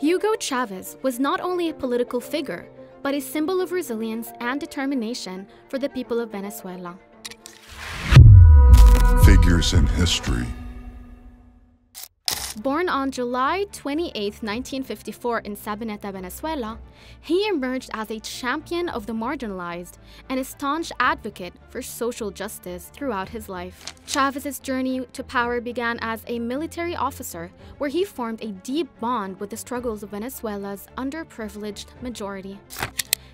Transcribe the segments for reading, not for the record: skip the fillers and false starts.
Hugo Chavez was not only a political figure, but a symbol of resilience and determination for the people of Venezuela. Figures in history. Born on July 28, 1954 in Sabaneta, Venezuela, he emerged as a champion of the marginalized and a staunch advocate for social justice throughout his life. Chavez's journey to power began as a military officer, where he formed a deep bond with the struggles of Venezuela's underprivileged majority.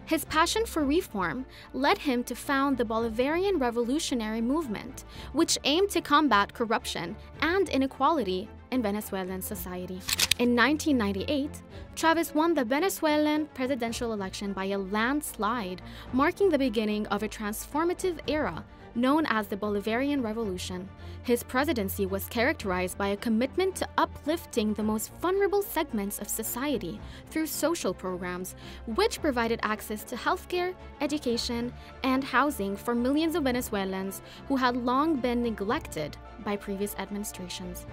His passion for reform led him to found the Bolivarian Revolutionary Movement, which aimed to combat corruption and inequality in Venezuelan society. In 1998, Chavez won the Venezuelan presidential election by a landslide, marking the beginning of a transformative era known as the Bolivarian Revolution. His presidency was characterized by a commitment to uplifting the most vulnerable segments of society through social programs, which provided access to healthcare, education, and housing for millions of Venezuelans who had long been neglected by previous administrations.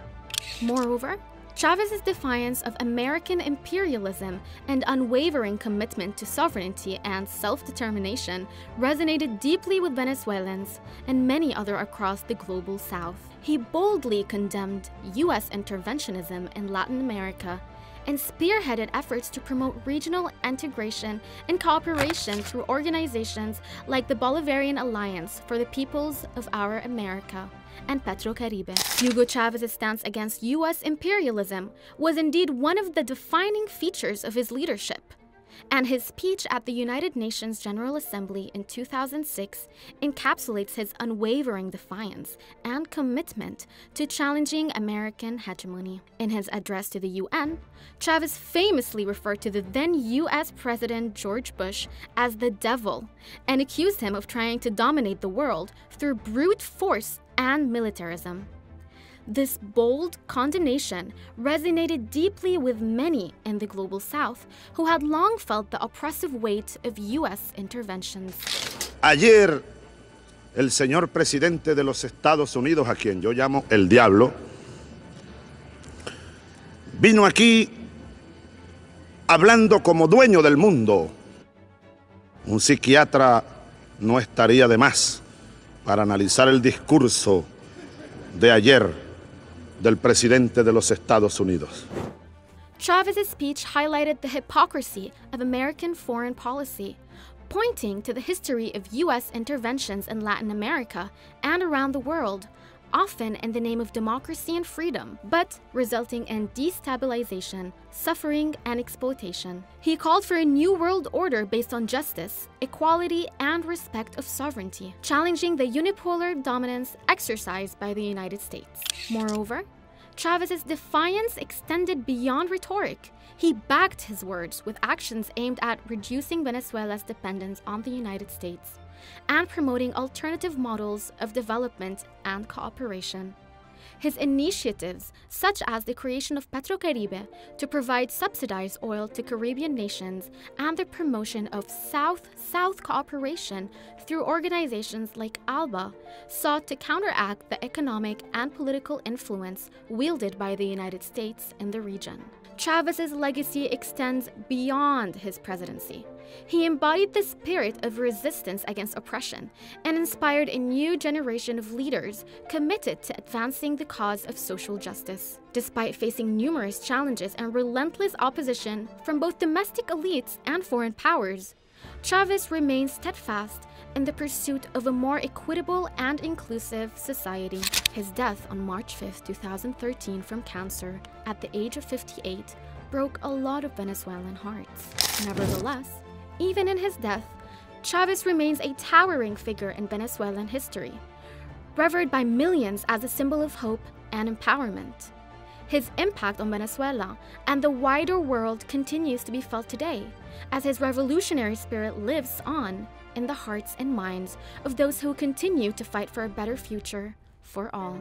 Moreover, Chavez's defiance of American imperialism and unwavering commitment to sovereignty and self-determination resonated deeply with Venezuelans and many others across the global South. He boldly condemned U.S. interventionism in Latin America and spearheaded efforts to promote regional integration and cooperation through organizations like the Bolivarian Alliance for the Peoples of Our America and Petrocaribe. Hugo Chavez's stance against U.S. imperialism was indeed one of the defining features of his leadership, and his speech at the United Nations General Assembly in 2006 encapsulates his unwavering defiance and commitment to challenging American hegemony. In his address to the UN, Chavez famously referred to the then U.S. President George Bush as the devil and accused him of trying to dominate the world through brute force and militarism. This bold condemnation resonated deeply with many in the global South who had long felt the oppressive weight of U.S. interventions. Ayer, el señor presidente de los Estados Unidos, a quien yo llamo el diablo, vino aquí hablando como dueño del mundo. Un psiquiatra no estaría de más para analizar el discurso de ayer del presidente de los Estados Unidos. Chavez's speech highlighted the hypocrisy of American foreign policy, pointing to the history of U.S. interventions in Latin America and around the world, often in the name of democracy and freedom, but resulting in destabilization, suffering, and exploitation. He called for a new world order based on justice, equality, and respect of sovereignty, challenging the unipolar dominance exercised by the United States. Moreover, Chavez's defiance extended beyond rhetoric. He backed his words with actions aimed at reducing Venezuela's dependence on the United States and promoting alternative models of development and cooperation. His initiatives, such as the creation of Petrocaribe to provide subsidized oil to Caribbean nations and the promotion of South-South cooperation through organizations like ALBA, sought to counteract the economic and political influence wielded by the United States in the region. Chavez's legacy extends beyond his presidency. He embodied the spirit of resistance against oppression and inspired a new generation of leaders committed to advancing the cause of social justice. Despite facing numerous challenges and relentless opposition from both domestic elites and foreign powers, Chavez remained steadfast in the pursuit of a more equitable and inclusive society. His death on March 5, 2013 from cancer at the age of 58 broke a lot of Venezuelan hearts. Nevertheless, even in his death, Chavez remains a towering figure in Venezuelan history, revered by millions as a symbol of hope and empowerment. His impact on Venezuela and the wider world continues to be felt today, as his revolutionary spirit lives on in the hearts and minds of those who continue to fight for a better future for all.